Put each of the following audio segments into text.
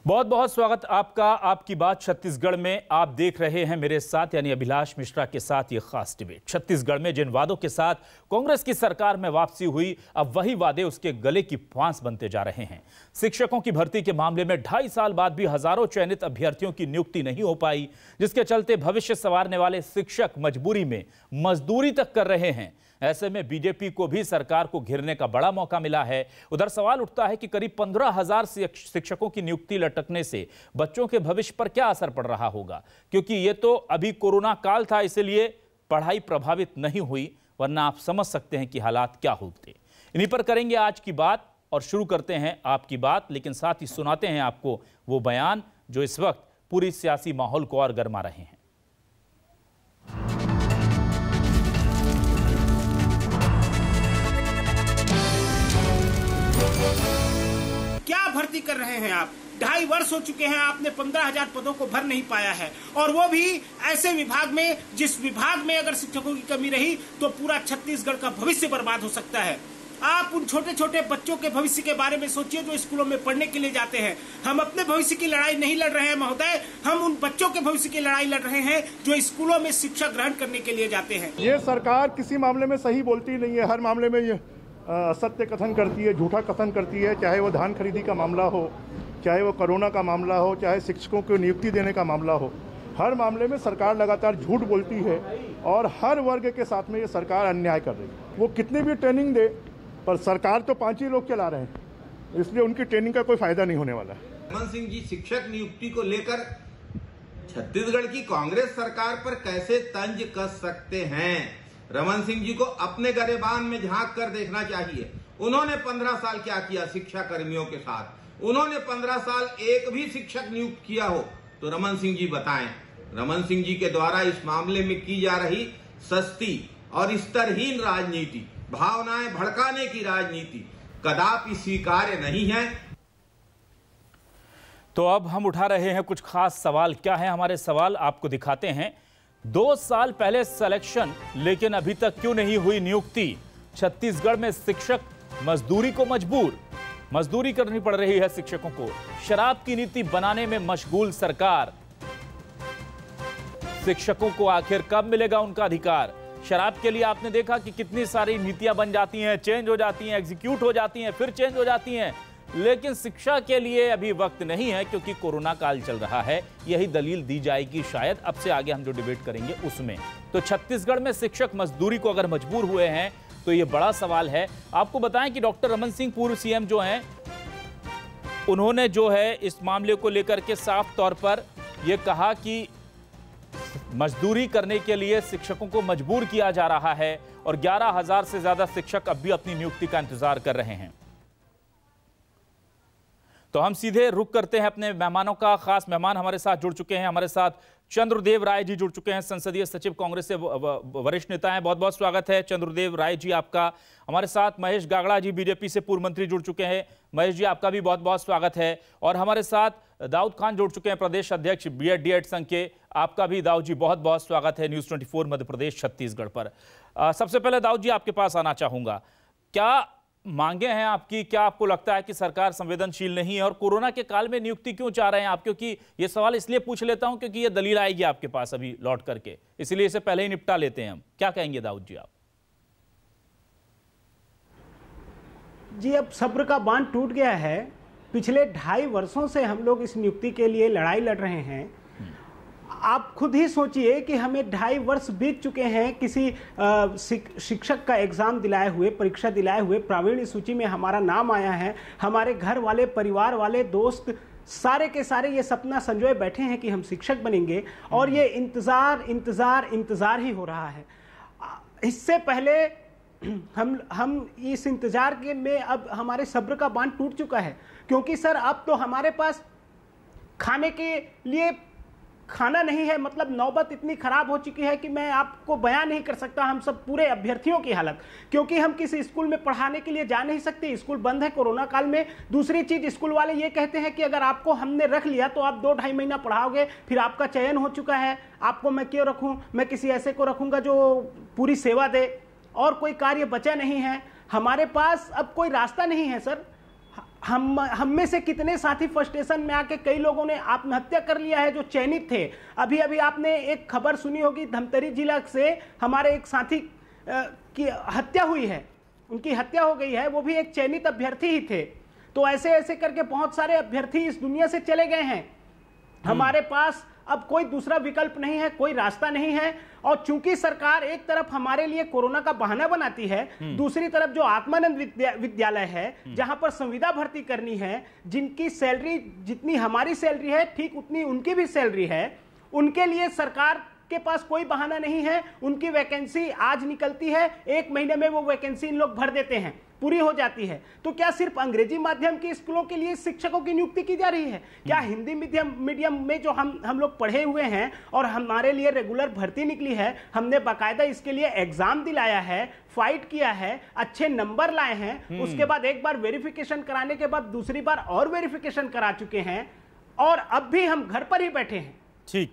बहुत बहुत स्वागत आपका आपकी बात छत्तीसगढ़ में। आप देख रहे हैं मेरे साथ यानी अभिलाष मिश्रा के साथ ये खास डिबेट। छत्तीसगढ़ में जिन वादों के साथ कांग्रेस की सरकार में वापसी हुई, अब वही वादे उसके गले की फांस बनते जा रहे हैं। शिक्षकों की भर्ती के मामले में 2.5 साल बाद भी हजारों चयनित अभ्यर्थियों की नियुक्ति नहीं हो पाई, जिसके चलते भविष्य संवारने वाले शिक्षक मजबूरी में मजदूरी तक कर रहे हैं। ऐसे में बीजेपी को भी सरकार को घेरने का बड़ा मौका मिला है। उधर सवाल उठता है कि करीब 15,000 शिक्षकों की नियुक्ति लटकने से बच्चों के भविष्य पर क्या असर पड़ रहा होगा, क्योंकि ये तो अभी कोरोना काल था, इसलिए पढ़ाई प्रभावित नहीं हुई, वरना आप समझ सकते हैं कि हालात क्या होते। इन्हीं पर करेंगे आज की बात और शुरू करते हैं आपकी बात, लेकिन साथ ही सुनाते हैं आपको वो बयान जो इस वक्त पूरी सियासी माहौल को और गरमा रहे हैं। क्या भर्ती कर रहे हैं आप? 2.5 वर्ष हो चुके हैं, आपने 15,000 पदों को भर नहीं पाया है, और वो भी ऐसे विभाग में जिस विभाग में अगर शिक्षकों की कमी रही तो पूरा छत्तीसगढ़ का भविष्य बर्बाद हो सकता है। आप उन छोटे छोटे बच्चों के भविष्य के बारे में सोचिए जो स्कूलों में पढ़ने के लिए जाते हैं। हम अपने भविष्य की लड़ाई नहीं लड़ रहे हैं महोदय, हम उन बच्चों के भविष्य की लड़ाई लड़ रहे हैं जो स्कूलों में शिक्षा ग्रहण करने के लिए जाते हैं। ये सरकार किसी मामले में सही बोलती नहीं है, हर मामले में ये असत्य कथन करती है, झूठा कथन करती है। चाहे वो धान खरीदी का मामला हो, चाहे वो कोरोना का मामला हो, चाहे शिक्षकों को नियुक्ति देने का मामला हो, हर मामले में सरकार लगातार झूठ बोलती है और हर वर्ग के साथ में ये सरकार अन्याय कर रही है। वो कितनी भी ट्रेनिंग दे, पर सरकार तो 5 ही लोग चला रहे हैं, इसलिए उनकी ट्रेनिंग का कोई फायदा नहीं होने वाला है। रमन सिंह जी शिक्षक नियुक्ति को लेकर छत्तीसगढ़ की कांग्रेस सरकार पर कैसे तंज कस सकते हैं? रमन सिंह जी को अपने गरेबान में झांक कर देखना चाहिए। उन्होंने 15 साल क्या किया शिक्षा कर्मियों के साथ? उन्होंने 15 साल एक भी शिक्षक नियुक्त किया हो तो रमन सिंह जी बताएं। रमन सिंह जी के द्वारा इस मामले में की जा रही सस्ती और स्तरहीन राजनीति, भावनाएं भड़काने की राजनीति कदापि स्वीकार्य नहीं है। तो अब हम उठा रहे हैं कुछ खास सवाल। क्या है हमारे सवाल, आपको दिखाते हैं। 2 साल पहले सिलेक्शन, लेकिन अभी तक क्यों नहीं हुई नियुक्ति? छत्तीसगढ़ में शिक्षक मजदूरी को मजदूरी करनी पड़ रही है शिक्षकों को। शराब की नीति बनाने में मशगूल सरकार। शिक्षकों को आखिर कब मिलेगा उनका अधिकार? शराब के लिए आपने देखा कि कितनी सारी नीतियां बन जाती हैं, चेंज हो जाती हैं, एग्जीक्यूट हो जाती हैं, फिर चेंज हो जाती हैं, लेकिन शिक्षा के लिए अभी वक्त नहीं है क्योंकि कोरोना काल चल रहा है। यही दलील दी जाएगी शायद अब से आगे हम जो डिबेट करेंगे उसमें। तो छत्तीसगढ़ में शिक्षक मजदूरी को अगर मजबूर हुए हैं तो ये बड़ा सवाल है। आपको बताएं कि डॉक्टर रमन सिंह पूर्व सीएम जो हैं, उन्होंने जो है इस मामले को लेकर के साफ तौर पर यह कहा कि मजदूरी करने के लिए शिक्षकों को मजबूर किया जा रहा है और 11,000 से ज्यादा शिक्षक अब भी अपनी नियुक्ति का इंतजार कर रहे हैं। तो हम सीधे रुक करते हैं अपने मेहमानों का। खास मेहमान हमारे साथ जुड़ चुके हैं। हमारे साथ चंद्रदेव राय जी जुड़ चुके हैं, संसदीय सचिव, कांग्रेस से वरिष्ठ नेता हैं। बहुत बहुत स्वागत है चंद्रदेव राय जी आपका। हमारे साथ महेश गागड़ा जी बीजेपी से पूर्व मंत्री जुड़ चुके हैं। महेश जी आपका भी बहुत बहुत स्वागत है। और हमारे साथ दाऊद खान जुड़ चुके हैं, प्रदेश अध्यक्ष बीएड डीएड संघ के। आपका भी दाऊद जी बहुत बहुत स्वागत है न्यूज़ 24 मध्य प्रदेश छत्तीसगढ़ पर। सबसे पहले दाऊद जी आपके पास आना चाहूंगा। क्या मांगे हैं आपकी? क्या आपको लगता है कि सरकार संवेदनशील नहीं है? और कोरोना के काल में नियुक्ति क्यों चाह रहे हैं आप? क्योंकि ये सवाल इसलिए पूछ लेता हूं क्योंकि ये दलील आएगी आपके पास अभी लौट करके, इसलिए इसे पहले ही निपटा लेते हैं हम। क्या कहेंगे दाऊद जी आप? जी, अब सब्र का बांध टूट गया है। पिछले 2.5 वर्षों से हम लोग इस नियुक्ति के लिए लड़ाई लड़ रहे हैं। आप खुद ही सोचिए कि हमें 2.5 वर्ष बीत चुके हैं किसी शिक्षक का एग्जाम दिलाए हुए, परीक्षा दिलाए हुए, प्रावीण्य सूची में हमारा नाम आया है। हमारे घर वाले, परिवार वाले, दोस्त सारे के सारे ये सपना संजोए बैठे हैं कि हम शिक्षक बनेंगे, और ये इंतजार ही हो रहा है। इससे पहले हम इस इंतजार के में अब हमारे सब्र का बांध टूट चुका है, क्योंकि सर अब तो हमारे पास खाने के लिए खाना नहीं है। मतलब नौबत इतनी खराब हो चुकी है कि मैं आपको बयान नहीं कर सकता हम सब पूरे अभ्यर्थियों की हालत, क्योंकि हम किसी स्कूल में पढ़ाने के लिए जा नहीं सकते, स्कूल बंद है कोरोना काल में। दूसरी चीज, स्कूल वाले ये कहते हैं कि अगर आपको हमने रख लिया तो आप 2-2.5 महीना पढ़ाओगे, फिर आपका चयन हो चुका है, आपको मैं क्यों रखूं? मैं किसी ऐसे को रखूंगा जो पूरी सेवा दे, और कोई कार्य बचा नहीं है। हमारे पास अब कोई रास्ता नहीं है सर। हम में से कितने साथी फ्रस्ट्रेशन में आके कई लोगों ने आत्महत्या कर लिया है जो चयनित थे। अभी अभी आपने एक खबर सुनी होगी, धमतरी जिला से हमारे एक साथी की हत्या हुई है, उनकी हत्या हो गई है, वो भी एक चयनित अभ्यर्थी ही थे। तो ऐसे ऐसे करके बहुत सारे अभ्यर्थी इस दुनिया से चले गए हैं। हमारे पास अब कोई दूसरा विकल्प नहीं है, कोई रास्ता नहीं है। और चूंकि सरकार एक तरफ हमारे लिए कोरोना का बहाना बनाती है, दूसरी तरफ जो आत्मानंद विद्यालय है जहां पर संविदा भर्ती करनी है, जिनकी सैलरी जितनी हमारी सैलरी है ठीक उतनी उनकी भी सैलरी है, उनके लिए सरकार के पास कोई बहाना नहीं है। उनकी वैकेंसी आज निकलती है, 1 महीने में वो वैकेंसी इन लोग भर देते हैं, पूरी हो जाती है। तो क्या सिर्फ अंग्रेजी माध्यम के स्कूलों के लिए शिक्षकों की नियुक्ति की जा रही है? क्या हिंदी मीडियम में जो हम लोग पढ़े हुए हैं और हमारे लिए रेगुलर भर्ती निकली है, हमने बाकायदा इसके लिए एग्जाम दिलाया है, फाइट किया है, अच्छे नंबर लाए हैं, उसके बाद एक बार वेरिफिकेशन कराने के बाद दूसरी बार और वेरिफिकेशन करा चुके हैं, और अब भी हम घर पर ही बैठे हैं। ठीक,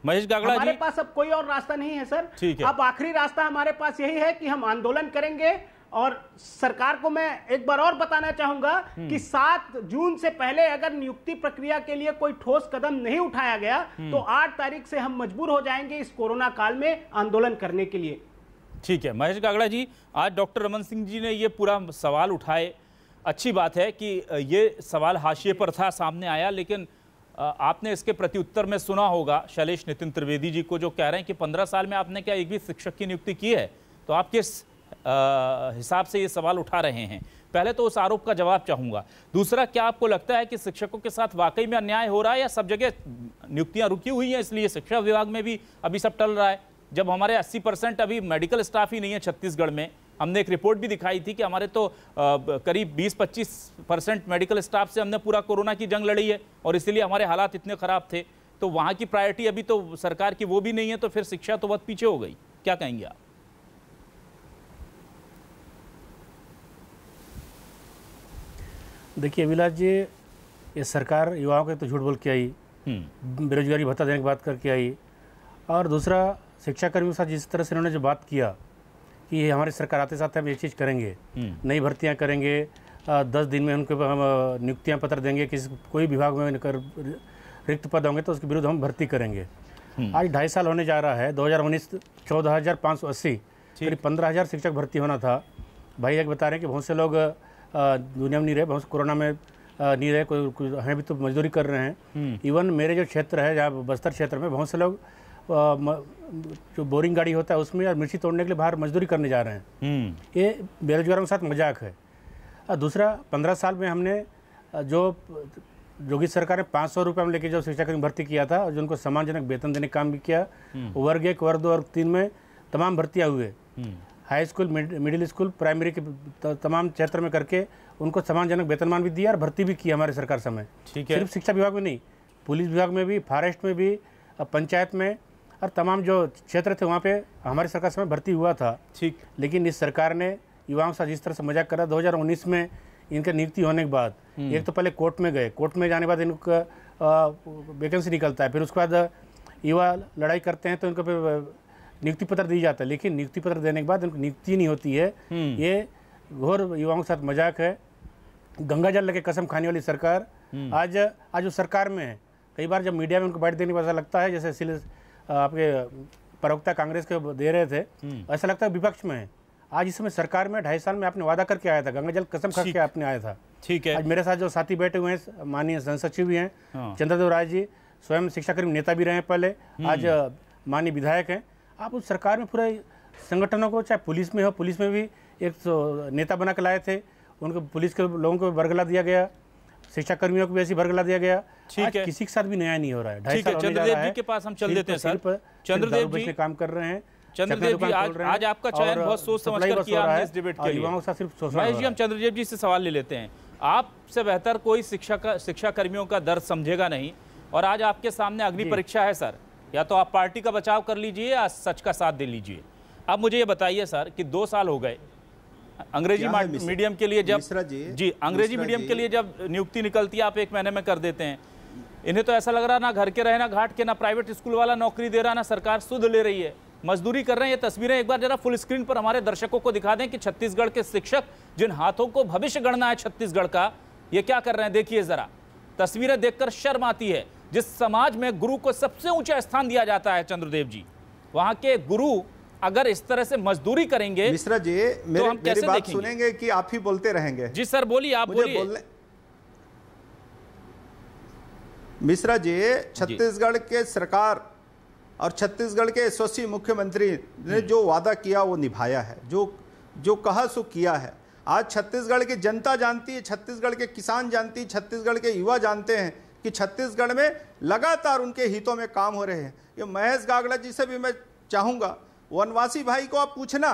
महेश गागड़ा जी, हमारे पास अब कोई और रास्ता नहीं है सर। ठीक है। अब आखिरी रास्ता हमारे पास यही है कि हम आंदोलन करेंगे। और सरकार को मैं एक बार और बताना चाहूंगा कि 7 जून से पहले अगर नियुक्ति प्रक्रिया के लिए कोई ठोस कदम नहीं उठाया गया तो 8 तारीख से हम मजबूर हो जाएंगे इस कोरोना काल में आंदोलन करने के लिए। ठीक है महेश गागड़ा जी, आज डॉक्टर रमन सिंह जी ने ये पूरा सवाल उठाए, अच्छी बात है कि ये सवाल हाशिए पर था, सामने आया, लेकिन आपने इसके प्रत्युत्तर में सुना होगा शैलेश नितिन त्रिवेदी जी को, जो कह रहे हैं कि 15 साल में आपने क्या एक भी शिक्षक की नियुक्ति की है? तो आप किस हिसाब से ये सवाल उठा रहे हैं? पहले तो उस आरोप का जवाब चाहूंगा। दूसरा, क्या आपको लगता है कि शिक्षकों के साथ वाकई में अन्याय हो रहा है, या सब जगह नियुक्तियां रुकी हुई हैं इसलिए शिक्षा विभाग में भी अभी सब टल रहा है? जब हमारे 80% अभी मेडिकल स्टाफ ही नहीं है छत्तीसगढ़ में। हमने एक रिपोर्ट भी दिखाई थी कि हमारे तो करीब 20-25% मेडिकल स्टाफ से हमने पूरा कोरोना की जंग लड़ी है, और इसीलिए हमारे हालात इतने खराब थे। तो वहाँ की प्रायोरिटी अभी तो सरकार की वो भी नहीं है, तो फिर शिक्षा तो बहुत पीछे हो गई। क्या कहेंगे आप? देखिए अभिलाष जी, ये सरकार युवाओं के तो झूठ बोल के आई, बेरोजगारी भत्ता देने की बात करके आई, और दूसरा शिक्षा कर्मियों के साथ जिस तरह से उन्होंने जो बात किया कि हमारी सरकार आते साथ हम ये चीज़ करेंगे, नई भर्तियां करेंगे, 10 दिन में उनके हम नियुक्तियां पत्र देंगे, किसी कोई विभाग में रिक्त पद होंगे तो उसके विरुद्ध हम भर्ती करेंगे। आज 2.5 साल होने जा रहा है। 2019 14,580, करीब 15,000 शिक्षक भर्ती होना था। भाई एक बता रहे हैं कि बहुत से लोग दुनिया में नहीं रहे, बहुत से कोरोना में नहीं रहे, कोई हैं भी तो मजदूरी कर रहे हैं। इवन मेरे जो क्षेत्र है, जहाँ बस्तर क्षेत्र में, बहुत से लोग जो बोरिंग गाड़ी होता है उसमें मिर्ची तोड़ने के लिए बाहर मजदूरी करने जा रहे हैं। ये बेरोजगारों के साथ मजाक है। और दूसरा, 15 साल में हमने जो योगी सरकार ने 500 रुपये में लेके जो शिक्षाकर्मी भर्ती किया था और जो उनको सम्मानजनक वेतन देने का काम भी किया, वर्ग 1, वर्ग 2 और 3 में तमाम भर्तियाँ हुए। High school, middle school, primary के तमाम क्षेत्र में करके उनको सम्मानजनक वेतनमान भी दिया और भर्ती भी की हमारे सरकार समय। ठीक है। सिर्फ शिक्षा विभाग में नहीं, पुलिस विभाग में भी, फॉरेस्ट में भी, पंचायत में और तमाम जो क्षेत्र थे वहाँ पे हमारी सरकार समय भर्ती हुआ था। ठीक। लेकिन इस सरकार ने युवाओं के साथ जिस तरह से मजाक करा, 2019 में इनका नियुक्ति होने के बाद एक तो पहले कोर्ट में गए, कोर्ट में जाने के बाद इनको वैकेंसी निकलता है, फिर उसके बाद युवा लड़ाई करते हैं तो इनको फिर नियुक्ति पत्र दी जाता है, लेकिन नियुक्ति पत्र देने के बाद इनको नियुक्ति नहीं होती है। ये घोर युवाओं के साथ मजाक है। गंगा जल लगे कसम खाने वाली सरकार आज वो सरकार में है। कई बार जब मीडिया में उनको बैठ देने का ऐसा लगता है जैसे आपके प्रवक्ता कांग्रेस के दे रहे थे, ऐसा लगता है विपक्ष में है। आज इस समय सरकार में 2.5 साल में आपने वादा करके आया था, गंगा जल कसम खा के आपने आया था। ठीक है। आज मेरे साथ जो साथी बैठे हुए हैं, माननीय संसद सचिव भी हैं चंद्रदेव राय जी, स्वयं शिक्षाकर्मी नेता भी रहे हैं पहले, आज माननीय विधायक हैं। आप उस सरकार में पूरे संगठनों को, चाहे पुलिस में हो, पुलिस में भी एक नेता बना के लाए थे, उनको पुलिस के लोगों को बरगला दिया गया, शिक्षा कर्मियों को भी ऐसी बरगला दिया गया। ठीक है। किसी के साथ भी न्याय नहीं हो रहा है। ठीक है, चंद्रदेव जी के पास हम चल देते हैं सर। चंद्रदेव जी काम कर रहे हैं। चंद्रदेव जी, आज आपका चयन बहुत सोच समझकर किया हमने इस डिबेट के लिए। युवाओं का सिर्फ महेश जी, हम चंद्रदेव जी से सवाल ले लेते हैं। आपसे बेहतर कोई शिक्षा कर्मियों का दर्द समझेगा नहीं, और आज आपके सामने अग्नि परीक्षा है सर। या तो आप पार्टी का बचाव कर लीजिए या सच का साथ दे लीजिए। अब मुझे ये बताइए सर कि 2 साल हो गए अंग्रेजी मीडियम के लिए, जब जी अंग्रेजी मीडियम के लिए जब नियुक्ति निकलती है आप 1 महीने में कर देते हैं। इन्हें तो ऐसा लग रहा ना घर के रहे ना घाट के, ना प्राइवेट स्कूल वाला नौकरी दे रहा, ना सरकार सुध ले रही है, मजदूरी कर रहे हैं। ये तस्वीरें एक बार जरा फुल स्क्रीन पर हमारे दर्शकों को दिखा दें कि छत्तीसगढ़ के शिक्षक, जिन हाथों को भविष्य गणना है छत्तीसगढ़ का, ये क्या कर रहे हैं देखिए जरा, तस्वीरें देखकर शर्म आती है। जिस समाज में गुरु को सबसे ऊंचा स्थान दिया जाता है चंद्रदेव जी, वहां के गुरु अगर इस तरह से मजदूरी करेंगे मिश्रा जी, मेरी बात सुनेंगे कि आप ही बोलते रहेंगे? जी सर बोलिए, आप बोलिए। मिश्रा जी, छत्तीसगढ़ के सरकार और छत्तीसगढ़ के यशस्वी मुख्यमंत्री ने जो वादा किया वो निभाया है, जो कहा सो किया है। आज छत्तीसगढ़ की जनता जानती है, छत्तीसगढ़ के किसान जानती है, छत्तीसगढ़ के युवा जानते हैं कि छत्तीसगढ़ में लगातार उनके हितों में काम हो रहे हैं। ये महेश गागड़ा जी से भी मैं चाहूंगा, वनवासी भाई को आप पूछना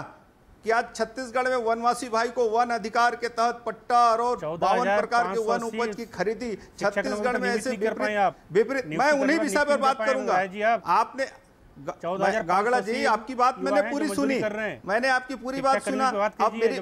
कि आज छत्तीसगढ़ में वनवासी भाई को वन अधिकार के तहत पट्टा और 52 प्रकार के वन उपज की खरीदी छत्तीसगढ़ में ऐसे विपरीत, मैं उन्हीं विषय पर बात करूंगा। आपने गागड़ा जी, आपकी बात मैंने पूरी सुनी, मैंने आपकी पूरी बात सुना। अब मेरी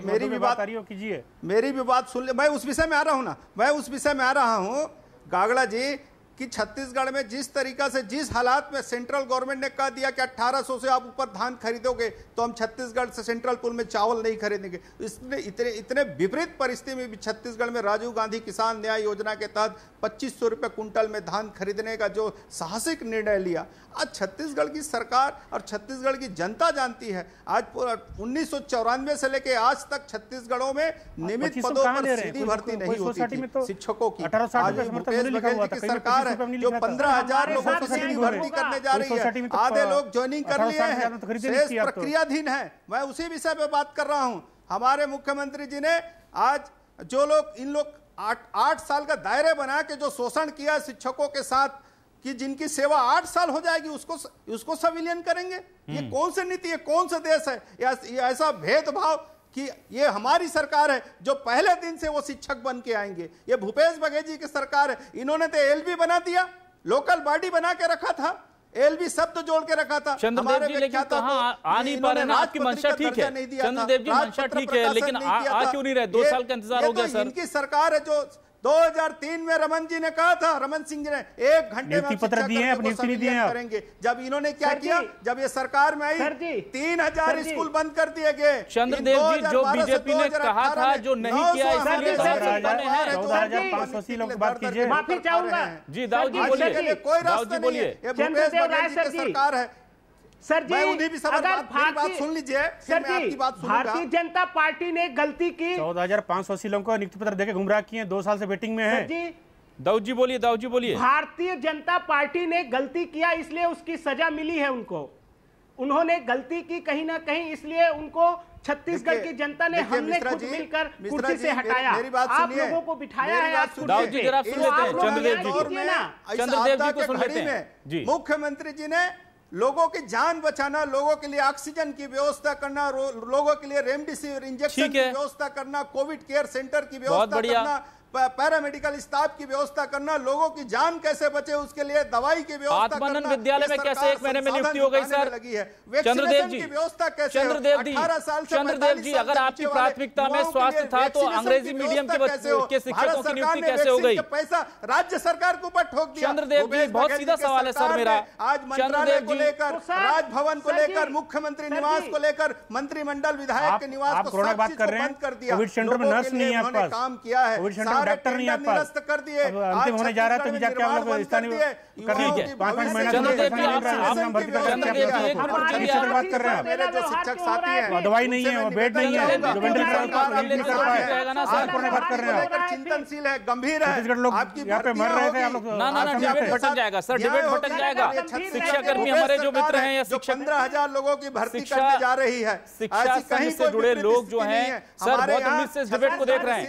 भी बात सुन ले, मैं उस विषय में आ रहा हूं ना, मैं उस विषय में आ रहा हूं गागड़ा जी कि छत्तीसगढ़ में जिस तरीका से, जिस हालात में सेंट्रल गवर्नमेंट ने कह दिया कि 1800 से आप ऊपर धान खरीदोगे तो हम छत्तीसगढ़ से सेंट्रल पूल में चावल नहीं खरीदेंगे। इसने इतने विपरीत परिस्थिति में भी छत्तीसगढ़ में राजीव गांधी किसान न्याय योजना के तहत 2500 रुपये कुंटल में धान खरीदने का जो साहसिक निर्णय लिया, आज छत्तीसगढ़ की सरकार और छत्तीसगढ़ की जनता जानती है। आज 1994 से लेके आज तक छत्तीसगढ़ों में नियमित पदों पर सीधी भर्ती नहीं होती थी शिक्षकों की। आज भूपेश बघेल जी की सरकार है जो 15,000 लोगों को सीधी भर्ती करने जा रही है। आधे लोग ज्वाइनिंग कर लिए हैं, शेष प्रक्रियाधीन है। मैं उसी विषय पे बात कर रहा हूं। हमारे मुख्यमंत्री जी ने आज जो लोग, इन लोग 8 साल का दायरे बना के जो शोषण किया शिक्षकों के साथ, कि जिनकी सेवा 8 साल हो जाएगी उसको सविलियन करेंगे। ये कौन सी नीति है, कौन सा देश है? ये ऐसा भेदभाव कि ये हमारी सरकार है जो पहले दिन से वो शिक्षक बन के आएंगे। ये भूपेश बघेल जी की सरकार है, इन्होंने तो एलबी बना दिया, लोकल बॉडी बना के रखा था, एलबी शब्द जोड़ के रखा था। चंद्रदेव जी लेकिन कहां आ नहीं पा रहे ना, आपकी मंशा ठीक है चंद्रदेव जी, मंशा ठीक है, लेकिन आ क्यों नहीं रहे? 2 साल का इंतजार हो गया सर। इनकी सरकार है जो 2003 में रमन जी ने कहा था, रमन सिंह जी ने 1 घंटे में पत्र दिए हैं, अपनी नहीं दिए करेंगे। जब इन्होंने क्या किया, जब ये सरकार में आई 3000 स्कूल बंद कर दिए गए। चंद्रदेव जी, जो बीजेपी ने कहा था जो नहीं किया, इसलिए 14,580 लोग बात कीजिए। माफी चाहूंगा जी, दाऊ जी बोलिए, कोई रास्ता नहीं है, ये भूपेश बघेल जी की सरकार है। सर जी, अगर बात सुन लीजिए, सर जी, भारतीय जनता पार्टी ने गलती की, 14,580 लोगों को नियुक्ति पत्र देके गुमराह किए, 2 साल से वेटिंग में है। जी दाऊ जी बोलिए, दाऊ जी बोलिए। भारतीय जनता पार्टी ने गलती किया, इसलिए उसकी सजा मिली है उनको। उन्होंने गलती की कहीं ना कहीं, इसलिए उनको छत्तीसगढ़ की जनता ने, हमने खुद मिलकर कुर्सी से हटाया, आप लोगों को बिठाया है। दाऊ जी जरा सुन लेते हैं चंद्रदेव जी को, चंद्रदेव जी को सुन लेते हैं। मुख्यमंत्री जी ने लोगों की जान बचाना, लोगों के लिए ऑक्सीजन की व्यवस्था करना, लोगों के लिए रेमडेसिविर इंजेक्शन की व्यवस्था करना, कोविड केयर सेंटर की व्यवस्था करना, पैरामेडिकल स्टाफ की व्यवस्था करना, लोगों की जान कैसे बचे उसके लिए दवाई की व्यवस्था करना। आत्मानंद विद्यालय में कैसे 1 महीने में नियुक्ति हो गई सर? चंद्रदेव जी, व्यवस्था कैसे? चंद्रदेव जी, अगर आपकी प्राथमिकता में स्वास्थ्य था तो अंग्रेजी मीडियम के शिक्षकों की नियुक्ति कैसे हो गई? पैसा राज्य सरकार के ऊपर ठोक दिया। चंद्रदेव जी, बहुत सीधा सवाल है सर मेरा। आज मंत्रालय को लेकर, राजभवन को लेकर, मुख्यमंत्री निवास को लेकर, मंत्रिमंडल विधायक के निवास को बंद कर दिया। कोविड सेंटर में नर्स नहीं है आपके पास, काम किया है, डॉक्टर नहीं आपके पास, कर दिए, अंतिम होने जा रहा है, तो जाके आप लोग स्थानीय कर दीजिए। 5-5 महीना चंद्रदेव जी, आप भर्ती बात कर रहे हैं। मेरे जो शिक्षक साथी हैं, दवाई नहीं है, बेड नहीं है, जो वेंटिलेटर बात कर रहे हैं, चिंतनशील है, गंभीर है। छत्तीसगढ़ लोग यहाँ पे मर रहे थे, आप लोग ना डिबेट भटक जाएगा सर, डिबेट भटक जाएगा। शिक्षा कर्मी हमारे जो मित्र हैं या शिक्षक, 15,000 लोगों की भर्ती करने जा रही है, शिक्षा से जुड़े लोग जो हैं सर, बहुत उम्मीद से इस डिबेट को देख रहे हैं।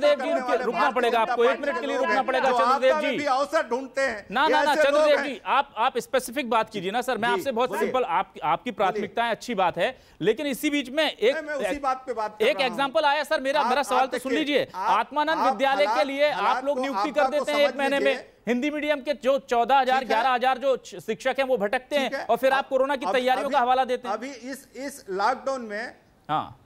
चंद्रदेव जी, रुकना पड़ेगा आपको, 1 मिनट के लिए रुकना पड़ेगा चंद्रदेव जी। अवसर ढूंढते हैं ना चंद्रदेव जी, आप स्पेसिफिक बात कीजिए ना सर। मैं आपसे बहुत सिंपल, आपकी प्राथमिकताएं अच्छी बात है, लेकिन इसी बीच में एक एग्जांपल आया सर। मेरा सवाल तो सुन लीजिए। आत्मानंद विद्यालय के लिए आप लोग नियुक्ति कर देते हैं 1 महीने में, हिंदी मीडियम के जो 14,000 11,000 जो शिक्षक हैं वो भटकते हैं, और फिर आप कोरोना की तैयारियों का हवाला देते हैं। अभी इस लॉकडाउन में, हाँ,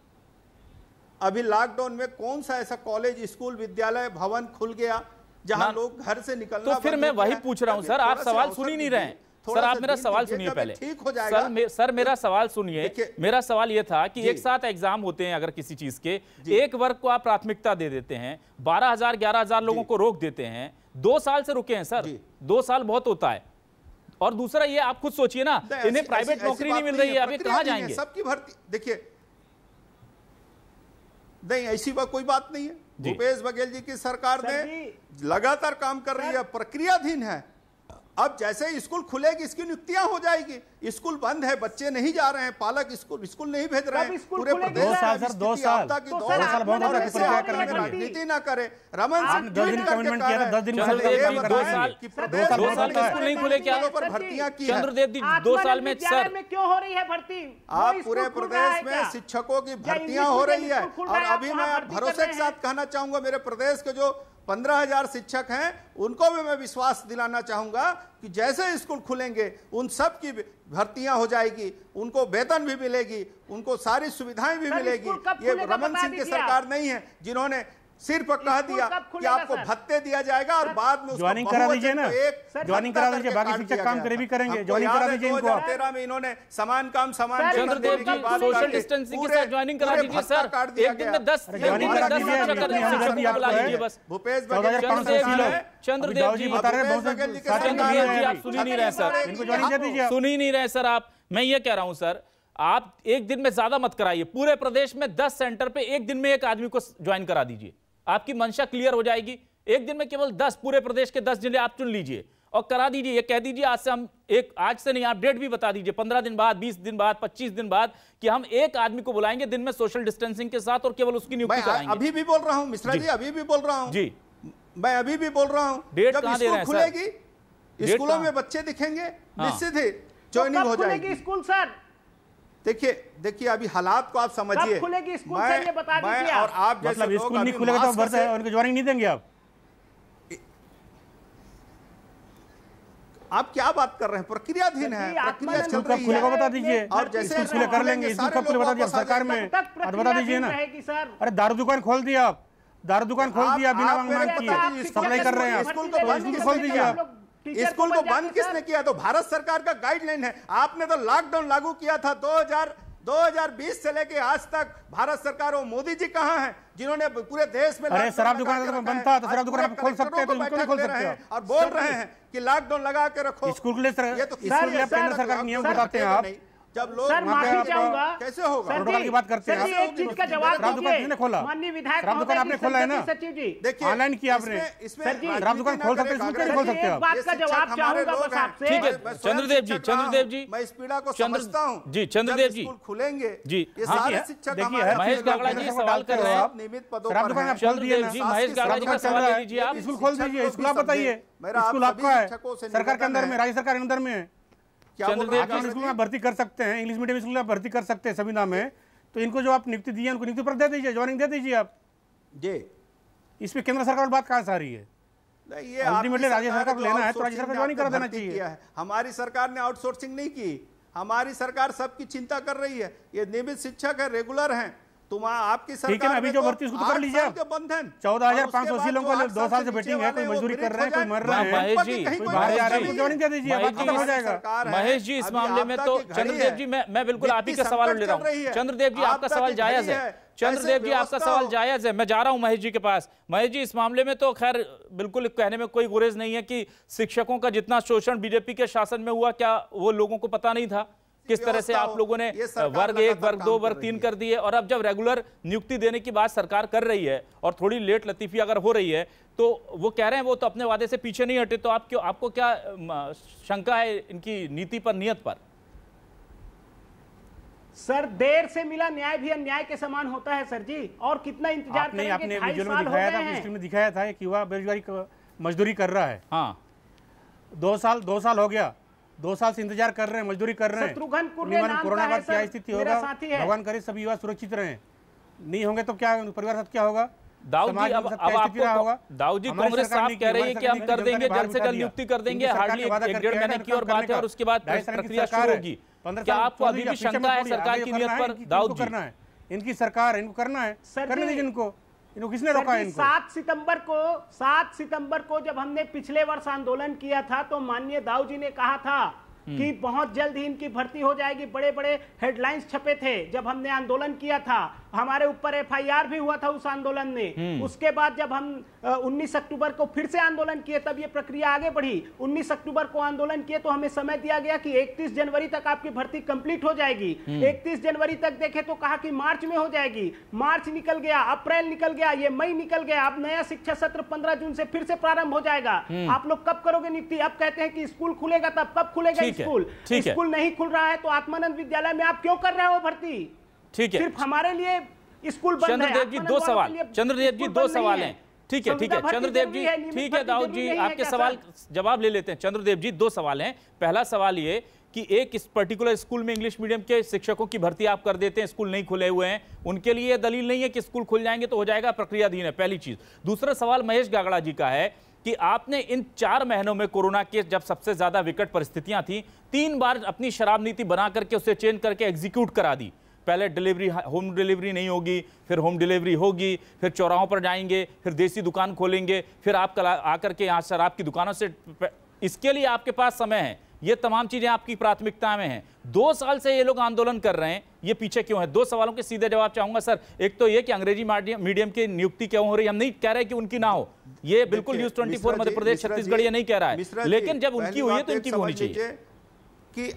अभी लॉकडाउन में कौन सा ऐसा कॉलेज, स्कूल, विद्यालय, भवन खुल गया जहां लोग घर से निकलना? तो फिर मैं वही पूछ रहा हूं सर, आप सवाल सुन ही नहीं रहे हैं। सर आप मेरा सवाल सुनिए पहले। ठीक हो जाएगा सर मेरा सवाल सुनिए। मेरा सवाल यह था कि एक साथ एग्जाम होते हैं अगर किसी चीज के, एक वर्ग को आप प्राथमिकता दे देते हैं, 12,000 11,000 लोगों को रोक देते हैं, 2 साल से रुके हैं सर, 2 साल बहुत होता है। और दूसरा ये आप खुद सोचिए ना, इन्हें प्राइवेट नौकरी नहीं मिल रही है, अभी कहां जाएंगे? सबकी भर्ती देखिए, नहीं ऐसी कोई बात नहीं है। भूपेश बघेल जी की सरकार ने लगातार काम कर रही है, प्रक्रियाधीन है। अब जैसे स्कूल खुलेगी इसकी नियुक्तियां हो जाएगी। स्कूल बंद है, बच्चे नहीं जा रहे हैं, पालक स्कूल नहीं भेज रहे हैं। पूरे प्रदेश में राजनीति ना करे। रमन सिंह 2 दिन कमिटमेंट किया था, 10 दिन नहीं खुले क्या भर्तियां की? चंद्रदेव जी 2 साल में सर क्यों हो रही है भर्ती? आप पूरे प्रदेश में शिक्षकों की भर्तियां हो रही है। और अभी मैं भरोसे के साथ कहना चाहूंगा, मेरे प्रदेश के जो 15,000 शिक्षक हैं उनको भी मैं विश्वास दिलाना चाहूंगा कि जैसे स्कूल खुलेंगे उन सब की भर्तियां हो जाएगी, उनको वेतन भी मिलेगी, उनको सारी सुविधाएं भी मिलेगी। ये रमन सिंह की सरकार नहीं है जिन्होंने सिर्फ कह दिया कि आपको भत्ते दिया जाएगा और बाद में ज्वाइनिंग करा दीजिए ना, ज्वाइनिंग करा दीजिए, बाकी शिक्षक काम करे भी करेंगे, ज्वाइनिंग करा दीजिए इनको। 2013 में इन्होंने समान काम समान चंद्रदेव जी सोशल डिस्टेंसिंग के साथ ज्वाइनिंग करा दीजिए सर, एक दिन में 10 भूपेश चंद्रदेव जी बता रहे हैं, चंद्रदेव जी आप सुन ही नहीं रहे सर, इनको ज्वाइनिंग दे दीजिए। सुन ही नहीं रहे सर आप। मैं ये कह रहा हूं सर, आप एक दिन में ज्यादा मत कराइए, पूरे प्रदेश में 10 सेंटर पे एक दिन में एक आदमी को ज्वाइन करा दीजिए, आपकी मंशा क्लियर हो जाएगी। एक दिन में केवल 10, पूरे प्रदेश के 10 जिले आप चुन लीजिए और करा दीजिए। ये कह दीजिए आज से हम आज से नहीं, आप डेट भी बता दीजिए, 15 दिन बाद, 20 दिन बाद, 25 दिन बाद, कि हम एक आदमी को बुलाएंगे दिन में सोशल डिस्टेंसिंग के साथ और केवल उसकी नियुक्ति कराएंगे। अभी भी बोल रहा हूं मिश्रा जी, अभी भी बोल रहा हूं जी, मैं अभी भी बोल रहा हूं। डेट जब कहां दे रहे हैं खुलेगी, स्कूलों में बच्चे दिखेंगे, निश्चित ही ज्वाइनिंग हो जाएगी स्कूल सर। देखिए अभी हालात को आप समझिए। खुलेगी स्कूल सर, ये बता दीजिए। और आप जैसे मतलब स्कूल नहीं खुलेगा तो भर्ती उनको ज्वाइनिंग नहीं देंगे आप क्या बात कर रहे हैं? प्रक्रियाधीन है, प्रक्रिया चल रही है। खुलेगा बता दीजिए, और जैसे खुले कर लेंगे, स्कूल कब खुले बता दीजिए सरकार में, बता दीजिए ना। अरे दारू दुकान खोल दिया आप, दारू दुकान खोल दिया बिना मांग किए, सप्लाई कर रहे हैं आप, स्कूल खोल दीजिए आप। स्कूल को बंद किसने किया? तो भारत सरकार का गाइडलाइन है। आपने तो लॉकडाउन लागू किया था 2020 से लेके आज तक। भारत सरकार और मोदी जी कहां हैं जिन्होंने पूरे देश में? अरे शराब दुकान बंद था तो शराब दुकान आप खोल सकते हैं, तो इनको नहीं खोल सकते और बोल रहे हैं कि लॉकडाउन लगा के रखो। स्कूल के लिए केंद्र सरकार के नियम बताते हैं आप। जब लोग सर माफी चाहूंगा, कैसे होगा? प्रोटोकॉल की बात करते हैं एक चीज का जवाब शराब दुकान किसने खोला? माननीय विधायक शराब दुकान आपने खोला है ना? सचिव जी देखिए ऑनलाइन किया आपने, शराब दुकान खोल सकते हैं, नहीं खोल सकते आप। बात का जवाब चाहूंगा बस आपसे। ठीक है चंद्रदेव जी मैं इस पीड़ा को समझता हूं जी। चंद्रदेव जी खुलेंगे जी, ये सारे शिक्षक देखिए महेश गागड़ा जी सवाल कर रहे हैं, नियमित पदों शराब पर दुकान हैं। आप खोल दिए जी, महेश गागड़ा जी का सवाल ले लीजिए आप। स्कूल खोल दीजिए, स्कूल आप बताइए, स्कूल आपका है, सरकार के अंदर में, राज्य सरकार के अंदर में। चंद्रदेव स्कूल में भर्ती कर सकते हैं, इंग्लिश मीडियम स्कूल में भर्ती कर सकते हैं संविदा में, तो इनको जो आप नियुक्ति दी है उनको नियुक्ति पर दे दीजिए, ज्वाइनिंग दे दीजिए आप जी। इस पे केंद्र सरकार बात कहां से आ रही है? ये अल्टीमेटली राज्य सरकार को लेना है तो राज्य सरकार ज्वाइनिंग करा देना चाहिए। हमारी सरकार ने आउटसोर्सिंग नहीं की, हमारी सरकार सबकी चिंता कर रही है। ये नियमित शिक्षक है, रेगुलर हैं। आपकी सरकार ठीक है, अभी जो भर्ती उसको तो कर लीजिए आप। 14,580 लोगों को 2 साल से वेटिंग है, कोई मजदूरी कर रहे हैं, कोई मर रहे हैं, महेश जी कोई बाहर जा रहे हैं, ज्वाइनिंग दे दीजिए, बात खत्म हो जाएगा। महेश जी इस मामले में तो चंद्रदेव जी मैं बिल्कुल आप ही का सवाल ले रहा हूँ। चंद्रदेव जी आपका सवाल जायज है, चंद्रदेव जी आपका सवाल जायज है, मैं जा रहा हूं महेश जी के पास। महेश जी इस मामले में तो खैर बिल्कुल कहने में कोई गुरेज नहीं है कि शिक्षकों का जितना शोषण बीजेपी के शासन में हुआ, क्या वो लोगों को पता नहीं था? किस तरह से आप लोगों ने वर्ग 1, वर्ग 2, वर्ग 3 कर दिए, और अब जब रेगुलर नियुक्ति देने की बात सरकार कर रही है और थोड़ी लेट लतीफी अगर हो रही है, तो वो कह रहे हैं वो तो अपने वादे से पीछे नहीं हटे, तो आपको क्या शंका है इनकी नीति पर, नियत पर? सर देर से मिला न्याय भी अन्याय के समान होता है सर जी, और कितना इंतजार करेंगे? आपने वीडियो में दिखाया था, स्क्रीन में दिखाया था कि युवा बेरोजगारी मजदूरी कर रहा है। हाँ 2 साल हो गया, 2 साल से इंतजार कर रहे हैं, मजदूरी कर रहे हैं। कोरोना बाद क्या स्थिति होगा भगवान करे सभी युवा सुरक्षित रहे। नहीं होंगे तो क्या परिवार साथ क्या होगा? दाऊद जी अब आपको दाऊद जी कांग्रेस साहब कह रही है कि हम कर देंगे, जल्द से जल्द नियुक्ति कर देंगे, हार्डली 1-1.5 महीने की और बात है, और उसके बाद प्रक्रिया शुरू होगी। क्या आपको अभी भी शंका है सरकार की नियत पर? दाऊद जी करना है, इनकी सरकार, इनको करना है, करने दीजिए इनको किसने रोका है इनको? 7 सितंबर को जब हमने पिछले वर्ष आंदोलन किया था तो माननीय दाऊ जी ने कहा था कि बहुत जल्द ही इनकी भर्ती हो जाएगी। बड़े बड़े हेडलाइंस छपे थे जब हमने आंदोलन किया था, हमारे ऊपर एफआईआर भी हुआ था उस आंदोलन में। उसके बाद जब हम 19 अक्टूबर को फिर से आंदोलन किए तब ये प्रक्रिया आगे बढ़ी। 19 अक्टूबर को आंदोलन किए तो हमें समय दिया गया कि 31 जनवरी तक आपकी भर्ती कंप्लीट हो जाएगी। 31 जनवरी तक देखे तो कहा कि मार्च में हो जाएगी। मार्च निकल गया, अप्रैल निकल गया, ये मई निकल गया। अब नया शिक्षा सत्र 15 जून से फिर से प्रारंभ हो जाएगा। आप लोग कब करोगे नियुक्ति? अब कहते हैं कि स्कूल खुलेगा तब। कब खुलेगा स्कूल? स्कूल नहीं खुल रहा है तो आत्मानंद विद्यालय में आप क्यों कर रहे हो भर्ती? ठीक है, सिर्फ हमारे लिए स्कूल बंद है। चंद्रदेव जी दो सवाल, चंद्रदेव जी दो सवाल हैं। ठीक है, ठीक है चंद्रदेव जी, ठीक है दाऊद जी, आपके सवाल जवाब ले लेते हैं। चंद्रदेव जी दो सवाल हैं। पहला सवाल ये कि एक इस पर्टिकुलर स्कूल में इंग्लिश मीडियम के शिक्षकों की भर्ती आप कर देते हैं, स्कूल नहीं खुले हुए हैं, उनके लिए दलील नहीं है कि स्कूल खुल जाएंगे तो हो जाएगा, प्रक्रियाधीन है, पहली चीज। दूसरा सवाल महेश गागड़ा जी का है कि आपने इन 4 महीनों में कोरोना के जब सबसे ज्यादा विकट परिस्थितियां थी, 3 बार अपनी शराब नीति बना करके उसे चेंज करके एग्जीक्यूट करा दी। पहले डिलीवरी, होम डिलीवरी नहीं होगी, फिर होम डिलीवरी होगी, फिर चौराहों पर जाएंगे, फिर देसी दुकान खोलेंगे, फिर आप कल आकर के यहाँ शराब की दुकानों से, इसके लिए आपके पास समय है, ये तमाम चीजें आपकी प्राथमिकता में हैं। 2 साल से ये लोग आंदोलन कर रहे हैं, ये पीछे क्यों है? 2 सवालों के सीधे जवाब चाहूंगा सर। एक तो ये कि अंग्रेजी मीडियम की नियुक्ति क्यों हो रही है? हम नहीं कह रहे कि उनकी ना हो, ये बिल्कुल न्यूज़ 24 मध्य प्रदेश छत्तीसगढ़ ये नहीं कह रहा है, लेकिन जब उनकी हुई है तो इनकी होनी चाहिए। कि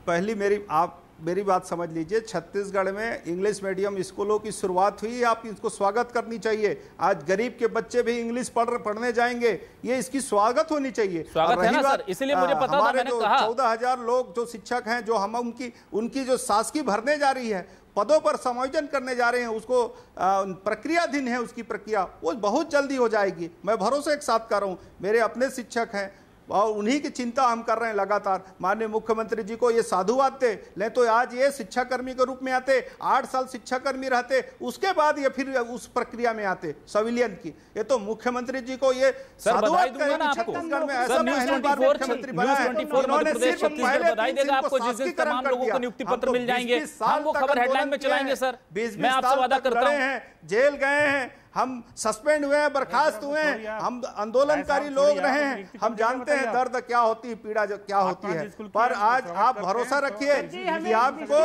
पहली मेरी बात समझ लीजिए, छत्तीसगढ़ में इंग्लिश मीडियम स्कूलों की शुरुआत हुई, आप इसको स्वागत करनी चाहिए। आज गरीब के बच्चे भी इंग्लिश पढ़ने जाएंगे, ये इसकी स्वागत होनी चाहिए। स्वागत है ना सर, इसलिए मुझे पता था, मैंने कहा 14,000 लोग जो शिक्षक हैं, जो हम उनकी जो शासकीय भरने जा रही है, पदों पर समायोजन करने जा रहे हैं, उसको प्रक्रियाधीन है, उसकी प्रक्रिया वो बहुत जल्दी हो जाएगी। मैं भरोसे के साथ कर रहा हूँ, मेरे अपने शिक्षक हैं और उन्हीं की चिंता हम कर रहे हैं लगातार। माननीय मुख्यमंत्री जी को ये साधुवाद दे, नहीं तो आज ये शिक्षाकर्मी के रूप में आते, 8 साल शिक्षाकर्मी रहते, उसके बाद ये फिर उस प्रक्रिया में आते सिविलियन की। ये तो मुख्यमंत्री जी को ये साधुवाद करें कि छत्तीसगढ़ में ऐसा पहली बार मुख्यमंत्री बना है, उन्होंने सिर्फ पहले बधाई देगा आपको जिस दिन तमाम लोगों को नियुक्ति पत्र मिल जाएंगे, हम वो खबर हेडलाइन में चलाएंगे सर, मैं आपसे वादा करता हूं। जेल गए हैं, हम सस्पेंड हुए हैं, बर्खास्त हुए हैं, हम आंदोलनकारी लोग रहे हैं, हम जानते हैं दर्द क्या होती है, पीड़ा क्या होती है। पर आज आप भरोसा रखिए कि आपको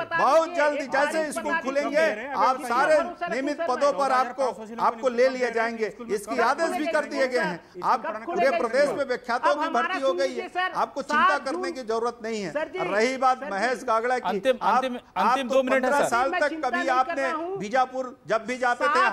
बहुत जल्द जैसे स्कूल खुलेंगे, आप सारे नियमित पदों पर आपको ले लिए जाएंगे। इसकी आदेश भी कर दिए गए हैं। आप पूरे प्रदेश में व्याख्यातों की भर्ती हो गई है, आपको चिंता करने की जरूरत नहीं है। रही बात महेश गागड़ा की, अंतिम 2 मिनट है 15 साल तक कभी आपने बीजापुर जब भी जाते थे,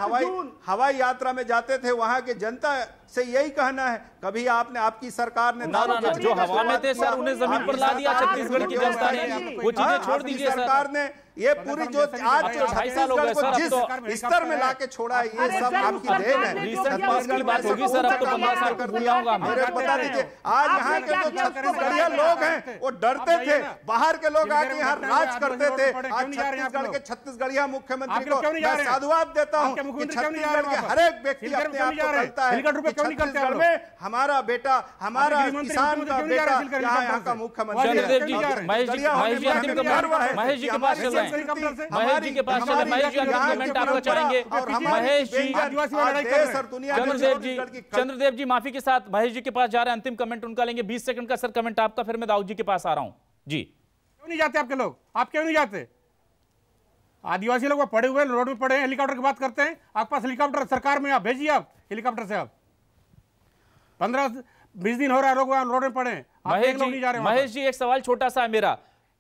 हवाई यात्रा में जाते थे, वहां के जनता से यही कहना है, कभी आपकी सरकार ने जो हवा में थे सर उन्हें जमीन पर ला दिया छत्तीसगढ़ की जनता ने, वो चीजें छोड़ दीजिए सरकार ने। ये पूरी जो आज जो छत्तीसगढ़ को जिस स्तर में लाके छोड़ा है, ये सब आपकी देन है। छत्तीसगढ़ की बात होगी सर, अब तो 15 साल कर बुलाऊंगा मैं। मेरे बता दीजिए, आज यहाँ के जो छत्तीसगढ़िया लोग हैं वो डरते थे, बाहर के लोग आके यहाँ राज करते थे। आज छत्तीसगढ़ के छत्तीसगढ़िया मुख्यमंत्री को मैं साधुवाद देता हूँ कि छत्तीसगढ़ के हर एक व्यक्ति अपने आप को कहता है छत्तीसगढ़ में हमारा बेटा, हमारा किसान का बेटा यहाँ का मुख्यमंत्री। चंद्रदेव जी, महेश जी के पास चल रहे हैं, महेश जी के पास चले, महेश जी अंतिम कमेंट आपका चाहेंगे। महेश जी, चंद्रदेव जी माफी के साथ महेश जी के पास जा रहे हैं, अंतिम कमेंट उनका लेंगे। 20 सेकंड का सर कमेंट आपका, फिर मैं दाऊद जी के पास आ रहा हूं। जी, क्यों नहीं जाते आपके लोग? आप क्यों नहीं जाते? आदिवासी लोग पड़े हुए रोड में पड़े हैं, हेलीकॉप्टर की बात करते हैं। आपके पास हेलीकॉप्टर सरकार में, आप भेजिए, आप हेलीकॉप्टर से आप 15-20 दिन हो रहा है लोग वहां रोड में पड़े हैं, महेश जी एक सवाल छोटा सा है मेरा,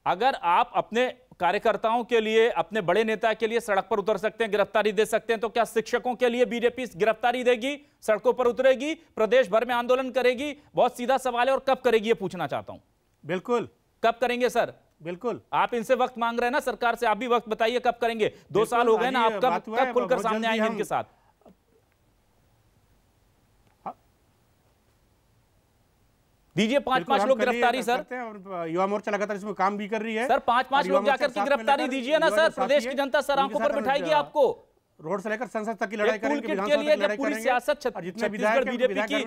अगर आप अपने कार्यकर्ताओं के लिए, अपने बड़े नेता के लिए सड़क पर उतर सकते हैं, गिरफ्तारी दे सकते हैं, तो क्या शिक्षकों के लिए बीजेपी गिरफ्तारी देगी, सड़कों पर उतरेगी, प्रदेश भर में आंदोलन करेगी? बहुत सीधा सवाल है, और कब करेगी ये पूछना चाहता हूं। बिल्कुल, कब करेंगे सर? बिल्कुल, आप इनसे वक्त मांग रहे हैं ना सरकार से, आप भी वक्त बताइए कब करेंगे। 2 साल हो गए ना, आप कब खुलकर सामने आएंगे इनके साथ? दीजिए 5-5 लोग गिरफ्तारी सर। युवा मोर्चा लगातार इसमें काम भी कर रही है सर, 5-5 लोग जाकर की गिरफ्तारी दीजिए ना सर, प्रदेश की जनता सर आंखों पर बिठाएगी आपको। रोड से लेकर संसद तक की लड़ाई करेंगे, के लिए जब पूरी सियासत छत्तीसगढ़ बीजेपी की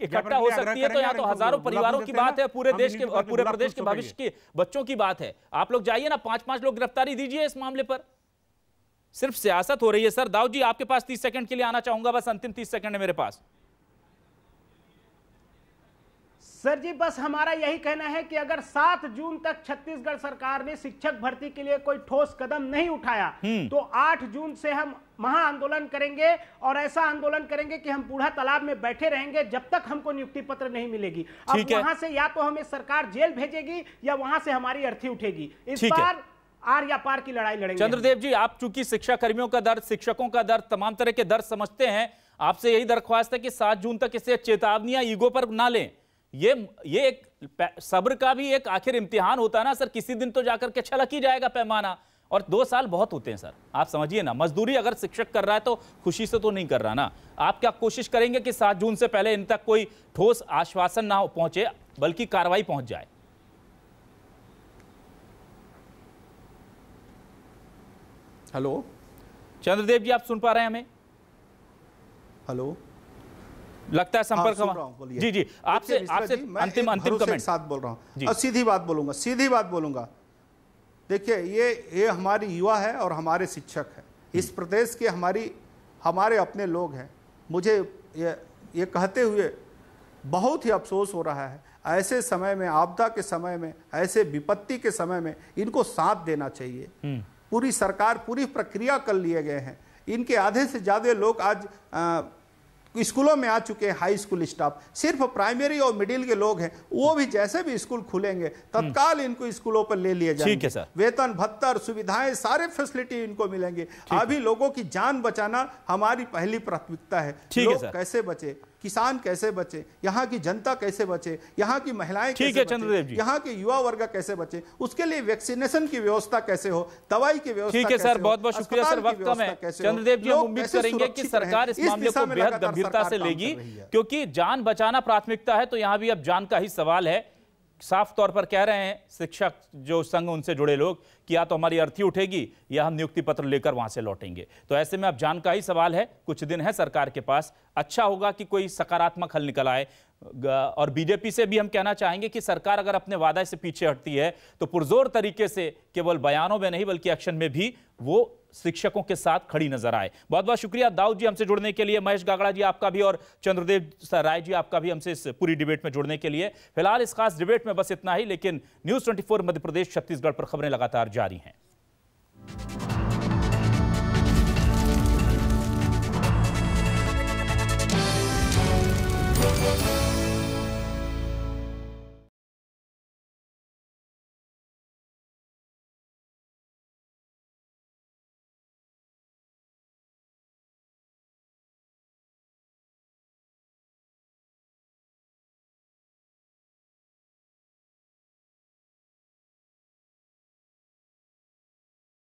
इकट्ठा हो सकती है, तो यहाँ तो हजारों परिवारों की बात है, पूरे देश के और पूरे प्रदेश के भविष्य के बच्चों की बात है। आप लोग जाइए ना, 5-5 लोग गिरफ्तारी दीजिए इस मामले पर। सिर्फ सियासत हो रही है सर। दाऊद जी आपके पास 30 सेकंड के लिए आना चाहूंगा, बस अंतिम 30 सेकंड है मेरे पास। सर जी बस हमारा यही कहना है कि अगर 7 जून तक छत्तीसगढ़ सरकार ने शिक्षक भर्ती के लिए कोई ठोस कदम नहीं उठाया तो 8 जून से हम महा आंदोलन करेंगे और ऐसा आंदोलन करेंगे कि हम बूढ़ा तालाब में बैठे रहेंगे जब तक हमको नियुक्ति पत्र नहीं मिलेगी। अब वहां से या तो हमें सरकार जेल भेजेगी या वहां से हमारी अर्थी उठेगी। इस बार आर या पार की लड़ाई लड़ेंगे। चंद्रदेव जी, आप चूंकि शिक्षा कर्मियों का दर्द, शिक्षकों का दर्द, तमाम तरह के दर्द समझते हैं, आपसे यही दरख्वास्त है कि 7 जून तक इसे चेतावनियां ईगो पर ना लें। ये एक सब्र का भी एक आखिर इम्तिहान होता है ना सर, किसी दिन तो जाकर के छलक ही जाएगा पैमाना, और 2 साल बहुत होते हैं सर। आप समझिए ना, मजदूरी अगर शिक्षक कर रहा है तो खुशी से तो नहीं कर रहा ना। आप क्या कोशिश करेंगे कि 7 जून से पहले इन तक कोई ठोस आश्वासन ना पहुंचे बल्कि कार्रवाई पहुंच जाए? हेलो चंद्रदेव जी, आप सुन पा रहे हैं हमें? हेलो, लगता है संपर्क जी जी आपसे अंतिम कमेंट साथ बोल रहा हूं और सीधी बात बोलूंगा। देखिए, ये हमारी युवा है और हमारे शिक्षक है, इस प्रदेश के हमारे अपने लोग हैं। मुझे ये कहते हुए बहुत ही अफसोस हो रहा है। ऐसे समय में, आपदा के समय में, ऐसे विपत्ति के समय में इनको साथ देना चाहिए। पूरी सरकार, पूरी प्रक्रिया कर लिए गए हैं। इनके आधे से ज्यादा लोग आज स्कूलों में आ चुके हैं, हाई स्कूल स्टाफ। सिर्फ प्राइमरी और मिडिल के लोग हैं, वो भी जैसे भी स्कूल खुलेंगे तत्काल इनको स्कूलों पर ले लिए जाएंगे। ठीक है सर। वेतन, भत्तर, सुविधाएं, सारे फैसिलिटी इनको मिलेंगे। अभी लोगों की जान बचाना हमारी पहली प्राथमिकता है। लोग कैसे बचे, किसान कैसे बचे, यहाँ की जनता कैसे बचे, यहाँ की महिलाएं कैसे बचे, यहाँ के युवा वर्ग कैसे बचे, उसके लिए वैक्सीनेशन की व्यवस्था कैसे हो, दवाई की व्यवस्था ठीक है सर, बहुत बहुत शुक्रिया सर। वक्त कम है चंद्रदेव जी, हम उम्मीद करेंगे कि सरकार इस मामले को बेहद गंभीरता से लेगी, क्योंकि जान बचाना प्राथमिकता है। तो यहां भी अब जान का ही सवाल है। साफ तौर पर कह रहे हैं शिक्षक जो संघ, उनसे जुड़े लोग, कि या तो हमारी अर्थी उठेगी या हम नियुक्ति पत्र लेकर वहां से लौटेंगे। तो ऐसे में अब जान का ही सवाल है। कुछ दिन है सरकार के पास, अच्छा होगा कि कोई सकारात्मक हल निकल आए। और बीजेपी से भी हम कहना चाहेंगे कि सरकार अगर अपने वादा से पीछे हटती है तो पुरजोर तरीके से केवल बयानों में नहीं बल्कि एक्शन में भी वो शिक्षकों के साथ खड़ी नजर आए। बहुत बहुत शुक्रिया दाऊद जी हमसे जुड़ने के लिए, महेश गागड़ा जी आपका भी, और चंद्रदेव राय जी आपका भी हमसे इस पूरी डिबेट में जुड़ने के लिए। फिलहाल इस खास डिबेट में बस इतना ही, लेकिन न्यूज़ 24 मध्य प्रदेश छत्तीसगढ़ पर खबरें लगातार जारी हैं।